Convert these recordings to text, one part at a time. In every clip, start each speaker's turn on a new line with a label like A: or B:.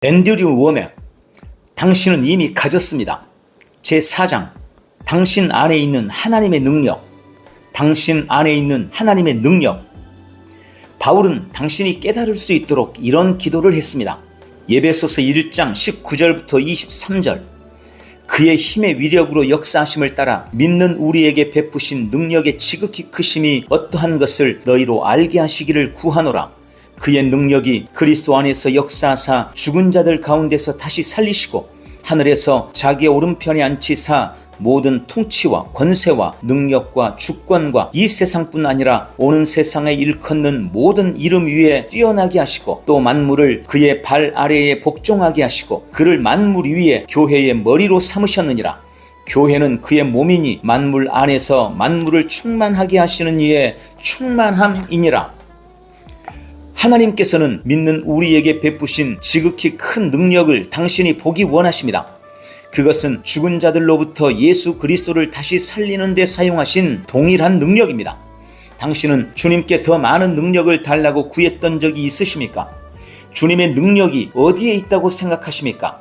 A: 앤드류 워맥, 당신은 이미 가졌습니다. 제4장, 당신 안에 있는 하나님의 능력. 당신 안에 있는 하나님의 능력. 바울은 당신이 깨달을 수 있도록 이런 기도를 했습니다. 에베소서 1장 19절부터 23절. 그의 힘의 위력으로 역사하심을 따라 믿는 우리에게 베푸신 능력의 지극히 크심이 어떠한 것을 너희로 알게 하시기를 구하노라. 그의 능력이 그리스도 안에서 역사하사 죽은 자들 가운데서 다시 살리시고 하늘에서 자기의 오른편에 앉히사 모든 통치와 권세와 능력과 주권과 이 세상뿐 아니라 오는 세상에 일컫는 모든 이름 위에 뛰어나게 하시고 또 만물을 그의 발 아래에 복종하게 하시고 그를 만물 위에 교회의 머리로 삼으셨느니라. 교회는 그의 몸이니 만물 안에서 만물을 충만하게 하시는 이의 충만함이니라. 하나님께서는 믿는 우리에게 베푸신 지극히 큰 능력을 당신이 보기 원하십니다. 그것은 죽은 자들로부터 예수 그리스도를 다시 살리는 데 사용하신 동일한 능력입니다. 당신은 주님께 더 많은 능력을 달라고 구했던 적이 있으십니까? 주님의 능력이 어디에 있다고 생각하십니까?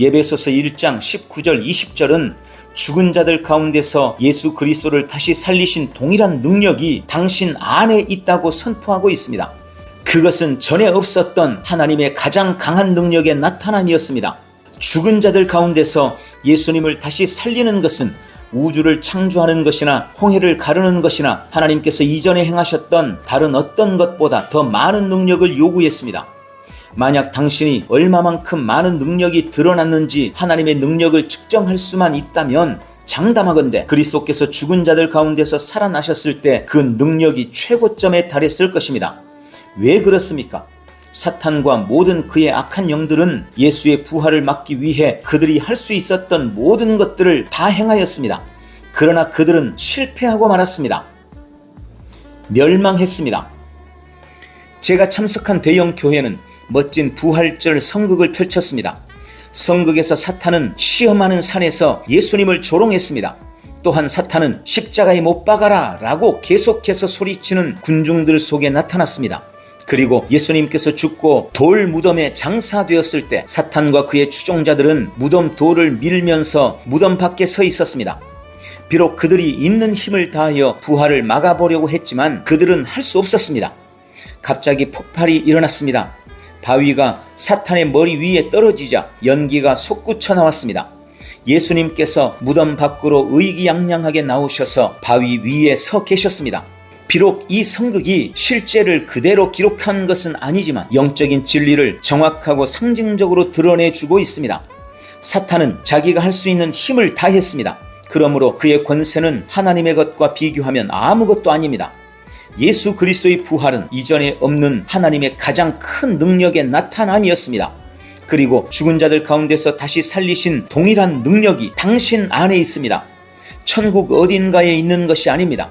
A: 에베소서 1장 19절 20절은 죽은 자들 가운데서 예수 그리스도를 다시 살리신 동일한 능력이 당신 안에 있다고 선포하고 있습니다. 그것은 전에 없었던 하나님의 가장 강한 능력의 나타남이었습니다. 죽은 자들 가운데서 예수님을 다시 살리는 것은 우주를 창조하는 것이나 홍해를 가르는 것이나 하나님께서 이전에 행하셨던 다른 어떤 것보다 더 많은 능력을 요구했습니다. 만약 당신이 얼마만큼 많은 능력이 드러났는지 하나님의 능력을 측정할 수만 있다면 장담하건대 그리스도께서 죽은 자들 가운데서 살아나셨을 때 그 능력이 최고점에 달했을 것입니다. 왜 그렇습니까? 사탄과 모든 그의 악한 영들은 예수의 부활을 막기 위해 그들이 할 수 있었던 모든 것들을 다 행하였습니다. 그러나 그들은 실패하고 말았습니다. 멸망했습니다. 제가 참석한 대형 교회는 멋진 부활절 성극을 펼쳤습니다. 성극에서 사탄은 시험하는 산에서 예수님을 조롱했습니다. 또한 사탄은 십자가에 못 박아라 라고 계속해서 소리치는 군중들 속에 나타났습니다. 그리고 예수님께서 죽고 돌 무덤에 장사되었을 때 사탄과 그의 추종자들은 무덤 돌을 밀면서 무덤 밖에 서 있었습니다. 비록 그들이 있는 힘을 다하여 부활을 막아보려고 했지만 그들은 할 수 없었습니다. 갑자기 폭발이 일어났습니다. 바위가 사탄의 머리 위에 떨어지자 연기가 솟구쳐 나왔습니다. 예수님께서 무덤 밖으로 의기양양하게 나오셔서 바위 위에 서 계셨습니다. 비록 이 성극이 실제를 그대로 기록한 것은 아니지만 영적인 진리를 정확하고 상징적으로 드러내주고 있습니다. 사탄은 자기가 할 수 있는 힘을 다했습니다. 그러므로 그의 권세는 하나님의 것과 비교하면 아무것도 아닙니다. 예수 그리스도의 부활은 이전에 없는 하나님의 가장 큰 능력의 나타남이었습니다. 그리고 죽은 자들 가운데서 다시 살리신 동일한 능력이 당신 안에 있습니다. 천국 어딘가에 있는 것이 아닙니다.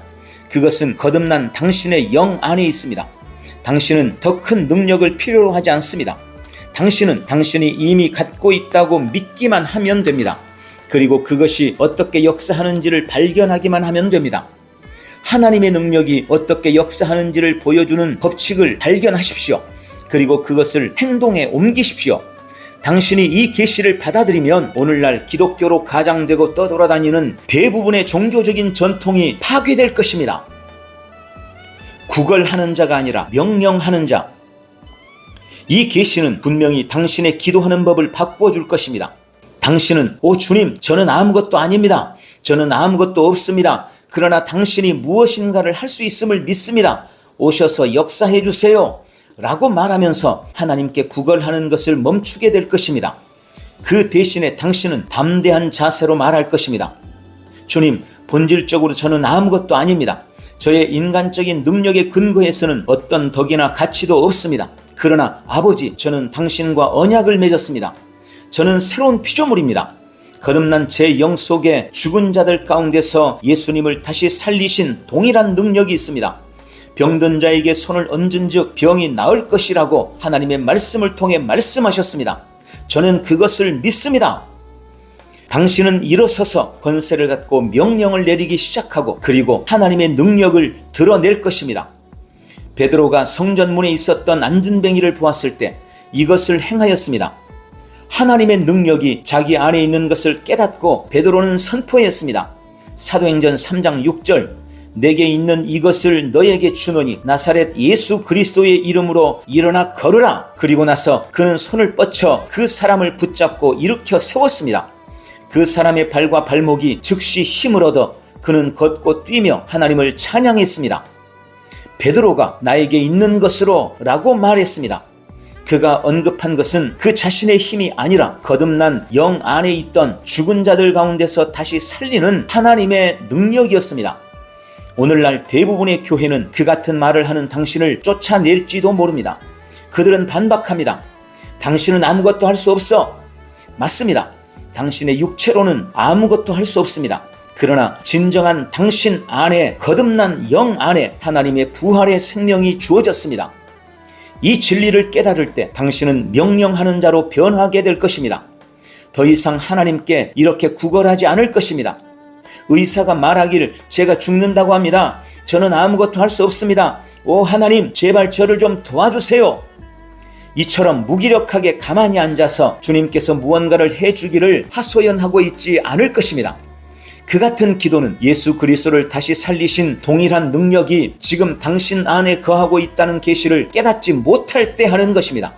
A: 그것은 거듭난 당신의 영 안에 있습니다. 당신은 더 큰 능력을 필요로 하지 않습니다. 당신은 당신이 이미 갖고 있다고 믿기만 하면 됩니다. 그리고 그것이 어떻게 역사하는지를 발견하기만 하면 됩니다. 하나님의 능력이 어떻게 역사하는지를 보여주는 법칙을 발견하십시오. 그리고 그것을 행동에 옮기십시오. 당신이 이 계시를 받아들이면 오늘날 기독교로 가장되고 떠돌아다니는 대부분의 종교적인 전통이 파괴될 것입니다. 구걸하는 자가 아니라 명령하는 자. 이 계시는 분명히 당신의 기도하는 법을 바꾸어 줄 것입니다. 당신은 오 주님, 저는 아무것도 아닙니다. 저는 아무것도 없습니다. 그러나 당신이 무엇인가를 할 수 있음을 믿습니다. 오셔서 역사해 주세요. 라고 말하면서 하나님께 구걸하는 것을 멈추게 될 것입니다. 그 대신에 당신은 담대한 자세로 말할 것입니다. 주님, 본질적으로 저는 아무것도 아닙니다. 저의 인간적인 능력의 근거에서는 어떤 덕이나 가치도 없습니다. 그러나 아버지, 저는 당신과 언약을 맺었습니다. 저는 새로운 피조물입니다. 거듭난 제 영 속에 죽은 자들 가운데서 예수님을 다시 살리신 동일한 능력이 있습니다. 병든 자에게 손을 얹은 즉 병이 나을 것이라고 하나님의 말씀을 통해 말씀하셨습니다. 저는 그것을 믿습니다. 당신은 일어서서 권세를 갖고 명령을 내리기 시작하고 그리고 하나님의 능력을 드러낼 것입니다. 베드로가 성전문에 있었던 안진뱅이를 보았을 때 이것을 행하였습니다. 하나님의 능력이 자기 안에 있는 것을 깨닫고 베드로는 선포했습니다. 사도행전 3장 6절, 내게 있는 이것을 너에게 주노니 나사렛 예수 그리스도의 이름으로 일어나 걸으라. 그리고 나서 그는 손을 뻗쳐 그 사람을 붙잡고 일으켜 세웠습니다. 그 사람의 발과 발목이 즉시 힘을 얻어 그는 걷고 뛰며 하나님을 찬양했습니다. 베드로가 나에게 있는 것으로 라고 말했습니다. 그가 언급한 것은 그 자신의 힘이 아니라 거듭난 영 안에 있던 죽은 자들 가운데서 다시 살리는 하나님의 능력이었습니다. 오늘날 대부분의 교회는 그 같은 말을 하는 당신을 쫓아낼지도 모릅니다. 그들은 반박합니다. 당신은 아무것도 할 수 없어. 맞습니다. 당신의 육체로는 아무것도 할 수 없습니다. 그러나 진정한 당신 안에, 거듭난 영 안에 하나님의 부활의 생명이 주어졌습니다. 이 진리를 깨달을 때 당신은 명령하는 자로 변하게 될 것입니다. 더 이상 하나님께 이렇게 구걸하지 않을 것입니다. 의사가 말하기를 제가 죽는다고 합니다. 저는 아무것도 할 수 없습니다. 오 하나님, 제발 저를 좀 도와주세요. 이처럼 무기력하게 가만히 앉아서 주님께서 무언가를 해주기를 하소연하고 있지 않을 것입니다. 그 같은 기도는 예수 그리스도를 다시 살리신 동일한 능력이 지금 당신 안에 거하고 있다는 계시를 깨닫지 못할 때 하는 것입니다.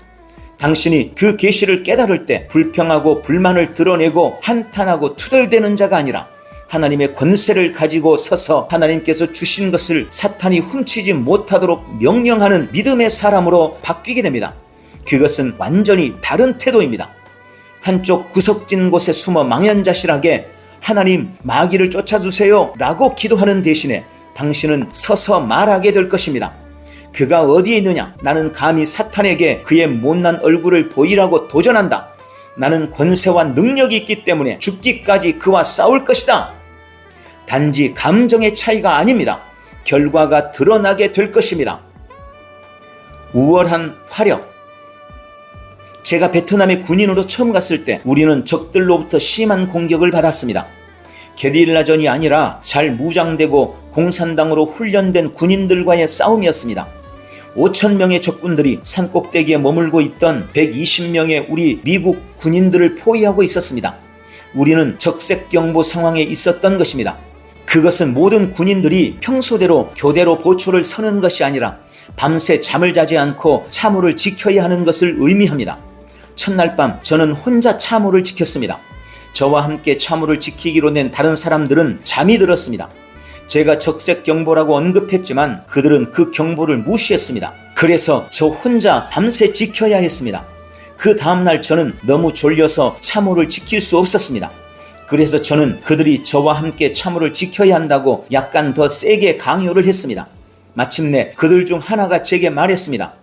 A: 당신이 그 계시를 깨달을 때 불평하고 불만을 드러내고 한탄하고 투덜대는 자가 아니라 하나님의 권세를 가지고 서서 하나님께서 주신 것을 사탄이 훔치지 못하도록 명령하는 믿음의 사람으로 바뀌게 됩니다. 그것은 완전히 다른 태도입니다. 한쪽 구석진 곳에 숨어 망연자실하게 하나님 마귀를 쫓아주세요 라고 기도하는 대신에 당신은 서서 말하게 될 것입니다. 그가 어디에 있느냐? 나는 감히 사탄에게 그의 못난 얼굴을 보이라고 도전한다. 나는 권세와 능력이 있기 때문에 죽기까지 그와 싸울 것이다. 단지 감정의 차이가 아닙니다. 결과가 드러나게 될 것입니다. 우월한 화력. 제가 베트남에 군인으로 처음 갔을 때 우리는 적들로부터 심한 공격을 받았습니다. 게릴라전이 아니라 잘 무장되고 공산당으로 훈련된 군인들과의 싸움이었습니다. 5,000명의 적군들이 산꼭대기에 머물고 있던 120명의 우리 미국 군인들을 포위하고 있었습니다. 우리는 적색경보 상황에 있었던 것입니다. 그것은 모든 군인들이 평소대로 교대로 보초를 서는 것이 아니라 밤새 잠을 자지 않고 참호를 지켜야 하는 것을 의미합니다. 첫날 밤 저는 혼자 참호를 지켰습니다. 저와 함께 참호를 지키기로 낸 다른 사람들은 잠이 들었습니다. 제가 적색경보라고 언급했지만 그들은 그 경보를 무시했습니다. 그래서 저 혼자 밤새 지켜야 했습니다. 그 다음날 저는 너무 졸려서 참호를 지킬 수 없었습니다. 그래서 저는 그들이 저와 함께 참호를 지켜야 한다고 약간 더 세게 강요를 했습니다. 마침내 그들 중 하나가 제게 말했습니다.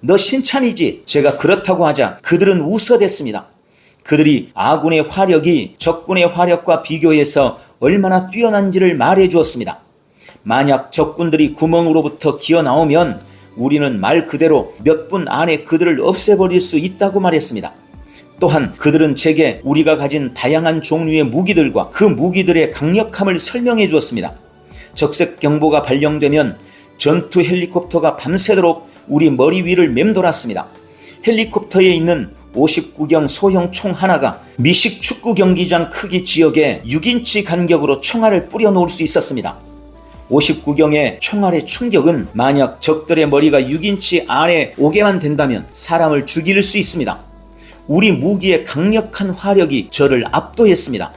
A: 너 신참이지? 제가 그렇다고 하자 그들은 웃어댔습니다. 그들이 아군의 화력이 적군의 화력과 비교해서 얼마나 뛰어난지를 말해 주었습니다. 만약 적군들이 구멍으로부터 기어나오면 우리는 말 그대로 몇 분 안에 그들을 없애버릴 수 있다고 말했습니다. 또한 그들은 제게 우리가 가진 다양한 종류의 무기들과 그 무기들의 강력함을 설명해 주었습니다. 적색 경보가 발령되면 전투 헬리콥터가 밤새도록 우리 머리 위를 맴돌았습니다. 헬리콥터에 있는 59경 소형 총 하나가 미식 축구 경기장 크기 지역에 6인치 간격으로 총알을 뿌려 놓을 수 있었습니다. 59경의 총알의 충격은 만약 적들의 머리가 6인치 안에 오게만 된다면 사람을 죽일 수 있습니다. 우리 무기의 강력한 화력이 저를 압도했습니다.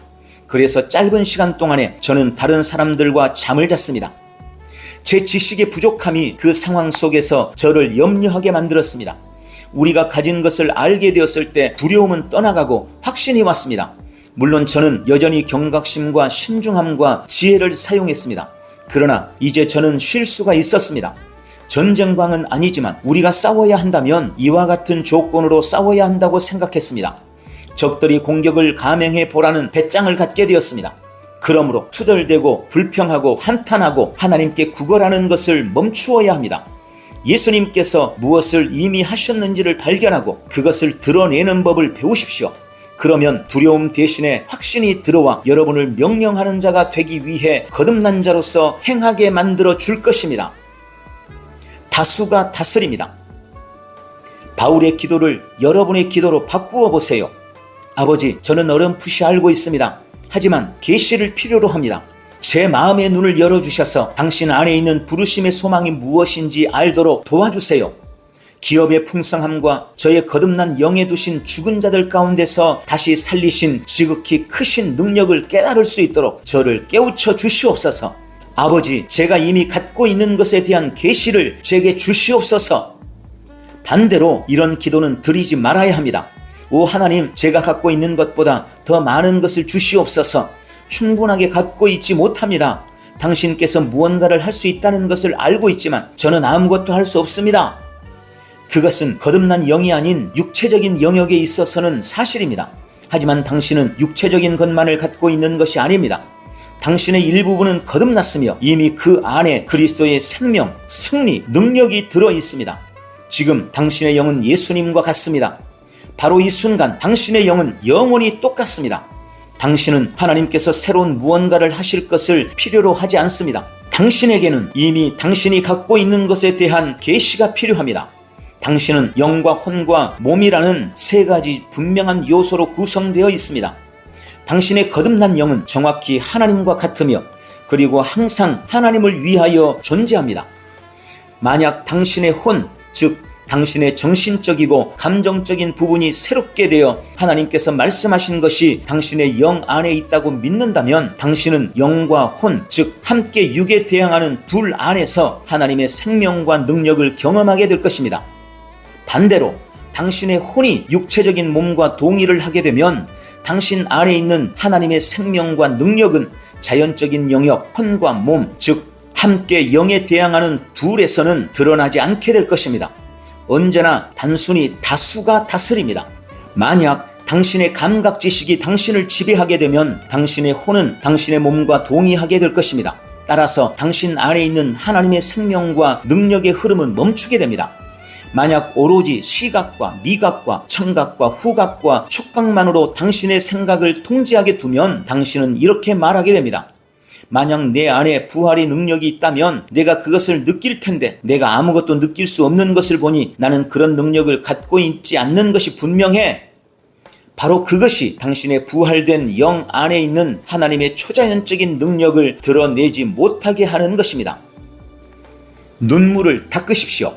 A: 그래서 짧은 시간 동안에 저는 다른 사람들과 잠을 잤습니다. 제 지식의 부족함이 그 상황 속에서 저를 염려하게 만들었습니다. 우리가 가진 것을 알게 되었을 때 두려움은 떠나가고 확신이 왔습니다. 물론 저는 여전히 경각심과 신중함과 지혜를 사용했습니다. 그러나 이제 저는 쉴 수가 있었습니다. 전쟁광은 아니지만 우리가 싸워야 한다면 이와 같은 조건으로 싸워야 한다고 생각했습니다. 적들이 공격을 감행해 보라는 배짱을 갖게 되었습니다. 그러므로 투덜대고 불평하고 한탄하고 하나님께 구걸하는 것을 멈추어야 합니다. 예수님께서 무엇을 이미 하셨는지를 발견하고 그것을 드러내는 법을 배우십시오. 그러면 두려움 대신에 확신이 들어와 여러분을 명령하는 자가 되기 위해 거듭난 자로서 행하게 만들어 줄 것입니다. 다수가 다스립니다. 바울의 기도를 여러분의 기도로 바꾸어 보세요. 아버지, 저는 어렴풋이 알고 있습니다. 하지만 계시를 필요로 합니다. 제 마음의 눈을 열어주셔서 당신 안에 있는 부르심의 소망이 무엇인지 알도록 도와주세요. 기업의 풍성함과 저의 거듭난 영에 두신 죽은 자들 가운데서 다시 살리신 지극히 크신 능력을 깨달을 수 있도록 저를 깨우쳐 주시옵소서. 아버지, 제가 이미 갖고 있는 것에 대한 계시를 제게 주시옵소서. 반대로 이런 기도는 드리지 말아야 합니다. 오 하나님, 제가 갖고 있는 것보다 더 많은 것을 주시옵소서. 충분하게 갖고 있지 못합니다. 당신께서 무언가를 할 수 있다는 것을 알고 있지만 저는 아무것도 할 수 없습니다. 그것은 거듭난 영이 아닌 육체적인 영역에 있어서는 사실입니다. 하지만 당신은 육체적인 것만을 갖고 있는 것이 아닙니다. 당신의 일부분은 거듭났으며 이미 그 안에 그리스도의 생명, 승리, 능력이 들어 있습니다. 지금 당신의 영은 예수님과 같습니다. 바로 이 순간 당신의 영은 영원히 똑같습니다. 당신은 하나님께서 새로운 무언가를 하실 것을 필요로 하지 않습니다. 당신에게는 이미 당신이 갖고 있는 것에 대한 계시가 필요합니다. 당신은 영과 혼과 몸이라는 세 가지 분명한 요소로 구성되어 있습니다. 당신의 거듭난 영은 정확히 하나님과 같으며 그리고 항상 하나님을 위하여 존재합니다. 만약 당신의 혼, 즉 당신의 정신적이고 감정적인 부분이 새롭게 되어 하나님께서 말씀하신 것이 당신의 영 안에 있다고 믿는다면 당신은 영과 혼, 즉 함께 육에 대항하는 둘 안에서 하나님의 생명과 능력을 경험하게 될 것입니다. 반대로 당신의 혼이 육체적인 몸과 동의를 하게 되면 당신 안에 있는 하나님의 생명과 능력은 자연적인 영역, 혼과 몸, 즉 함께 영에 대항하는 둘에서는 드러나지 않게 될 것입니다. 언제나 단순히 다수가 다스립니다. 만약 당신의 감각 지식이 당신을 지배하게 되면 당신의 혼은 당신의 몸과 동의하게 될 것입니다. 따라서 당신 안에 있는 하나님의 생명과 능력의 흐름은 멈추게 됩니다. 만약 오로지 시각과 미각과 청각과 후각과 촉각만으로 당신의 생각을 통제하게 두면 당신은 이렇게 말하게 됩니다. 만약 내 안에 부활의 능력이 있다면 내가 그것을 느낄 텐데 내가 아무것도 느낄 수 없는 것을 보니 나는 그런 능력을 갖고 있지 않는 것이 분명해. 바로 그것이 당신의 부활된 영 안에 있는 하나님의 초자연적인 능력을 드러내지 못하게 하는 것입니다. 눈물을 닦으십시오.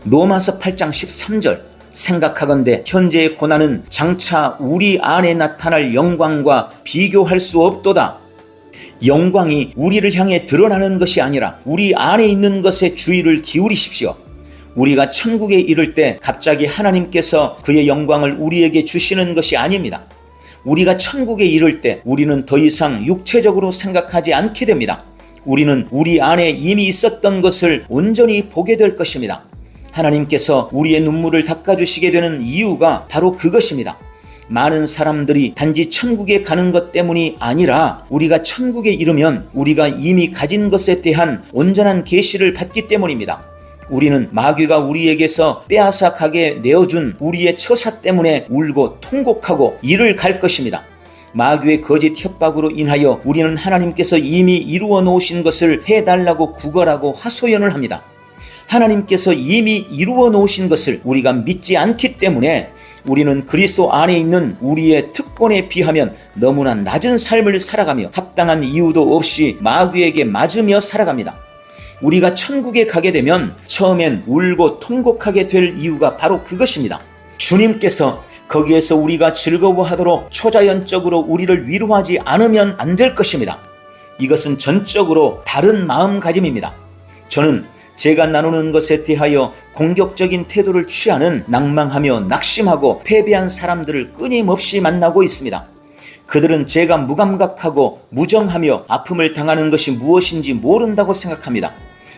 A: 로마서 8장 13절, 생각하건대 현재의 고난은 장차 우리 안에 나타날 영광과 비교할 수 없도다. 영광이 우리를 향해 드러나는 것이 아니라 우리 안에 있는 것에 주의를 기울이십시오. 우리가 천국에 이를 때 갑자기 하나님께서 그의 영광을 우리에게 주시는 것이 아닙니다. 우리가 천국에 이를 때 우리는 더 이상 육체적으로 생각하지 않게 됩니다. 우리는 우리 안에 이미 있었던 것을 온전히 보게 될 것입니다. 하나님께서 우리의 눈물을 닦아주시게 되는 이유가 바로 그것입니다. 많은 사람들이 단지 천국에 가는 것 때문이 아니라 우리가 천국에 이르면 우리가 이미 가진 것에 대한 온전한 계시를 받기 때문입니다. 우리는 마귀가 우리에게서 빼앗아 가게 내어준 우리의 처사 때문에 울고 통곡하고 이를 갈 것입니다. 마귀의 거짓 협박으로 인하여 우리는 하나님께서 이미 이루어 놓으신 것을 해달라고 구걸하고 하소연을 합니다. 하나님께서 이미 이루어 놓으신 것을 우리가 믿지 않기 때문에 우리는 그리스도 안에 있는 우리의 특권에 비하면 너무나 낮은 삶을 살아가며 합당한 이유도 없이 마귀에게 맞으며 살아갑니다. 우리가 천국에 가게 되면 처음엔 울고 통곡하게 될 이유가 바로 그것입니다. 주님께서 거기에서 우리가 즐거워하도록 초자연적으로 우리를 위로하지 않으면 안 될 것입니다. 이것은 전적으로 다른 마음가짐입니다. 저는 제가 나누는 것에 대하여 공격적인 태도를 취하는 낭망하며 낙심하고 패배한 사람들을 끊임없이 만나고 있습니다. 그들은 제가 무감각하고 무정하며 아픔을 당하는 것이 무엇인지 모른다고 생각합니다.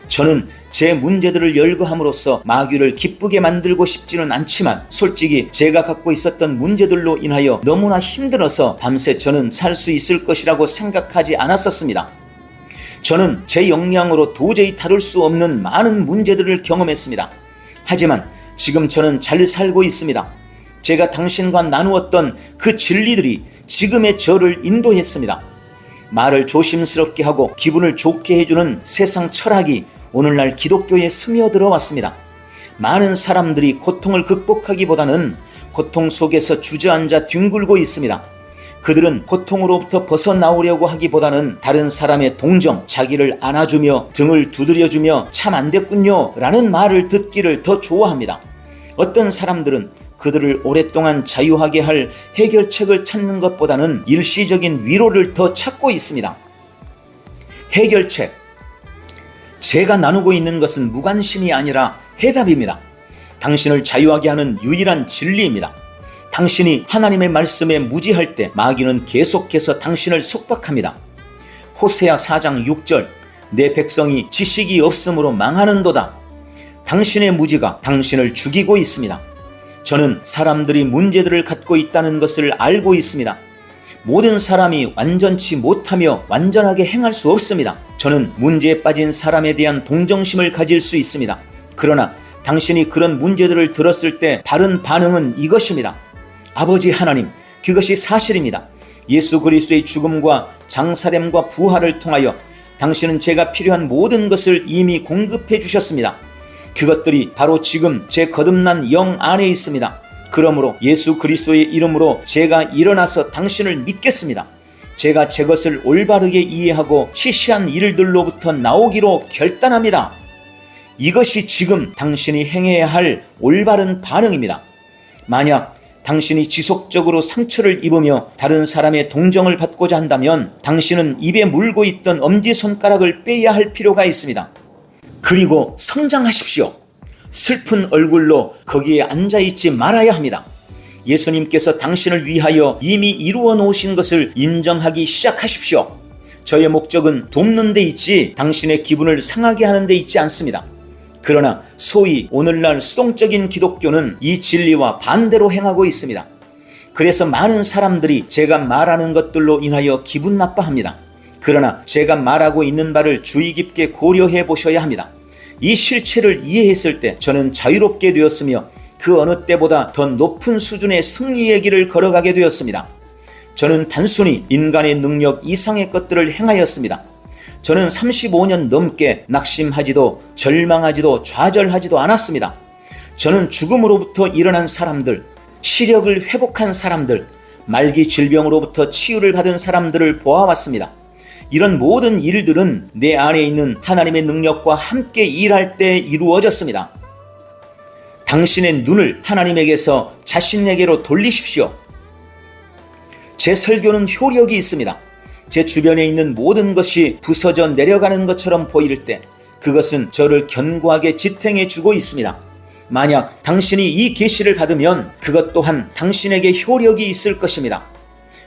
A: 저는 제 문제들을 열거함으로써 마귀를 기쁘게 만들고 싶지는 않지만 솔직히 제가 갖고 있었던 문제들로 인하여 너무나 힘들어서 밤새 저는 살 수 있을 것이라고 생각하지 않았었습니다. 저는 제 역량으로 도저히 다룰 수 없는 많은 문제들을 경험했습니다. 하지만 지금 저는 잘 살고 있습니다. 제가 당신과 나누었던 그 진리들이 지금의 저를 인도했습니다. 말을 조심스럽게 하고 기분을 좋게 해주는 세상 철학이 오늘날 기독교에 스며들어 왔습니다. 많은 사람들이 고통을 극복하기보다는 고통 속에서 주저앉아 뒹굴고 있습니다. 그들은 고통으로부터 벗어나오려고 하기보다는 다른 사람의 동정, 자기를 안아주며 등을 두드려주며 참 안됐군요 라는 말을 듣기를 더 좋아합니다. 어떤 사람들은 그들을 오랫동안 자유하게 할 해결책을 찾는 것보다는 일시적인 위로를 더 찾고 있습니다. 해결책. 제가 나누고 있는 것은 무관심이 아니라 해답입니다. 당신을 자유하게 하는 유일한 진리입니다. 당신이 하나님의 말씀에 무지할 때 마귀는 계속해서 당신을 속박합니다. 호세아 4장 6절 내 백성이 지식이 없으므로 망하는도다. 당신의 무지가 당신을 죽이고 있습니다. 저는 사람들이 문제들을 갖고 있다는 것을 알고 있습니다. 모든 사람이 완전치 못하며 완전하게 행할 수 없습니다. 저는 문제에 빠진 사람에 대한 동정심을 가질 수 있습니다. 그러나 당신이 그런 문제들을 들었을 때 바른 반응은 이것입니다. 아버지 하나님, 그것이 사실입니다. 예수 그리스도의 죽음과 장사됨과 부활을 통하여 당신은 제가 필요한 모든 것을 이미 공급해 주셨습니다. 그것들이 바로 지금 제 거듭난 영 안에 있습니다. 그러므로 예수 그리스도의 이름으로 제가 일어나서 당신을 믿겠습니다. 제가 제 것을 올바르게 이해하고 시시한 일들로부터 나오기로 결단합니다. 이것이 지금 당신이 행해야 할 올바른 반응입니다. 만약 당신이 지속적으로 상처를 입으며 다른 사람의 동정을 받고자 한다면 당신은 입에 물고 있던 엄지손가락을 빼야 할 필요가 있습니다. 그리고 성장하십시오. 슬픈 얼굴로 거기에 앉아있지 말아야 합니다. 예수님께서 당신을 위하여 이미 이루어 놓으신 것을 인정하기 시작하십시오. 저의 목적은 돕는 데 있지 당신의 기분을 상하게 하는 데 있지 않습니다. 그러나 소위 오늘날 수동적인 기독교는 이 진리와 반대로 행하고 있습니다. 그래서 많은 사람들이 제가 말하는 것들로 인하여 기분 나빠합니다. 그러나 제가 말하고 있는 바를 주의 깊게 고려해 보셔야 합니다. 이 실체를 이해했을 때 저는 자유롭게 되었으며 그 어느 때보다 더 높은 수준의 승리의 길을 걸어가게 되었습니다. 저는 단순히 인간의 능력 이상의 것들을 행하였습니다. 저는 35년 넘게 낙심하지도 절망하지도 좌절하지도 않았습니다. 저는 죽음으로부터 일어난 사람들, 시력을 회복한 사람들, 말기 질병으로부터 치유를 받은 사람들을 보아왔습니다. 이런 모든 일들은 내 안에 있는 하나님의 능력과 함께 일할 때 이루어졌습니다. 당신의 눈을 하나님에게서 자신에게로 돌리십시오. 제 설교는 효력이 있습니다. 제 주변에 있는 모든 것이 부서져 내려가는 것처럼 보일 때 그것은 저를 견고하게 지탱해 주고 있습니다. 만약 당신이 이 계시를 받으면 그것 또한 당신에게 효력이 있을 것입니다.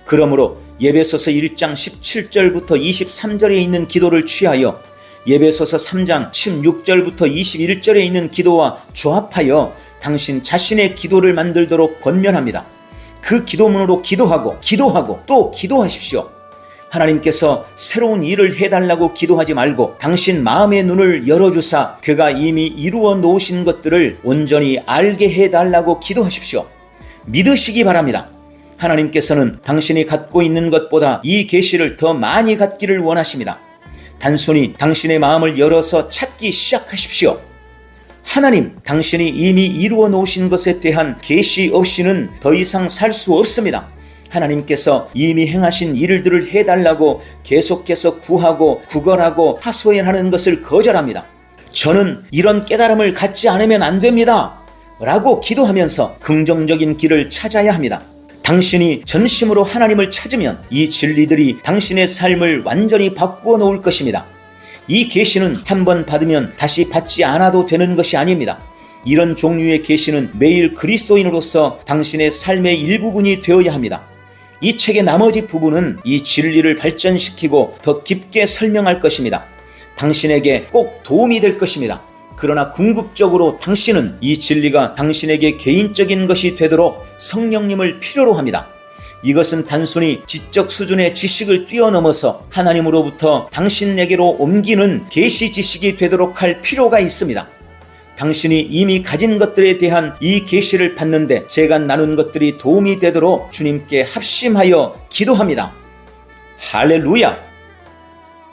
A: 그러므로 예배소서 1장 17절부터 23절에 있는 기도를 취하여 예배소서 3장 16절부터 21절에 있는 기도와 조합하여 당신 자신의 기도를 만들도록 권면합니다. 그 기도문으로 기도하고 또 기도하십시오. 하나님께서 새로운 일을 해달라고 기도하지 말고 당신 마음의 눈을 열어주사 그가 이미 이루어 놓으신 것들을 온전히 알게 해달라고 기도하십시오. 믿으시기 바랍니다. 하나님께서는 당신이 갖고 있는 것보다 이 계시를 더 많이 갖기를 원하십니다. 단순히 당신의 마음을 열어서 찾기 시작하십시오. 하나님, 당신이 이미 이루어 놓으신 것에 대한 계시 없이는 더 이상 살 수 없습니다. 하나님께서 이미 행하신 일들을 해달라고 계속해서 구하고 구걸하고 하소연하는 것을 거절합니다. 저는 이런 깨달음을 갖지 않으면 안 됩니다. 라고 기도하면서 긍정적인 길을 찾아야 합니다. 당신이 전심으로 하나님을 찾으면 이 진리들이 당신의 삶을 완전히 바꾸어 놓을 것입니다. 이 계시는 한번 받으면 다시 받지 않아도 되는 것이 아닙니다. 이런 종류의 계시는 매일 그리스도인으로서 당신의 삶의 일부분이 되어야 합니다. 이 책의 나머지 부분은 이 진리를 발전시키고 더 깊게 설명할 것입니다. 당신에게 꼭 도움이 될 것입니다. 그러나 궁극적으로 당신은 이 진리가 당신에게 개인적인 것이 되도록 성령님을 필요로 합니다. 이것은 단순히 지적 수준의 지식을 뛰어넘어서 하나님으로부터 당신에게로 옮기는 계시 지식이 되도록 할 필요가 있습니다. 당신이 이미 가진 것들에 대한 이 계시를 받는데 제가 나눈 것들이 도움이 되도록 주님께 합심하여 기도합니다. 할렐루야!